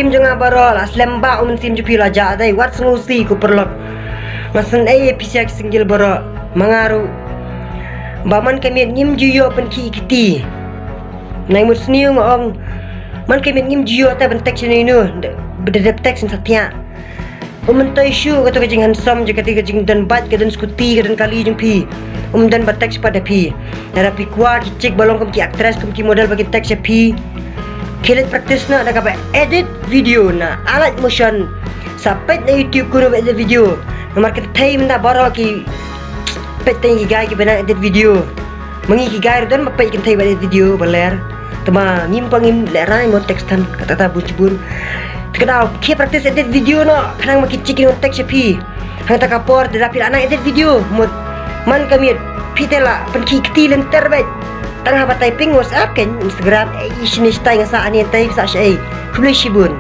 sim jangan barol aslam ba sim ju pila ja dai wat sengusi ku perlok masan pisiak singgil baro mangaru baman kami nyim juyo pen ki kiti nai musniu ngong man kami nyim juyo ta bentek sini nu bedep tek sin satya mentai shu kata kajing handsome je kata kajing dan bat ke dan skuti ke dan kali jeng pi dan batek pada pi nara pi kuat cek balong kem ki aktris kem ki model bagi teks pi kilat praktis na ada kapai edit video na alat motion sampai na YouTube kuno edit video nomor kita time na baru ki peteng ki gai ki bena edit video mengi ki gai dan mapai ki time edit video baler tema ngimpang lerai mo tekstan kata ta bun kenal ki praktis edit video no kadang maki cikin teks pi hang ta kapor dapil anak edit video man kami pitela penki ketilen terbaik tengah apa typing WhatsApp kan Instagram isini stay ngasa ani tay sa shay kumli shibun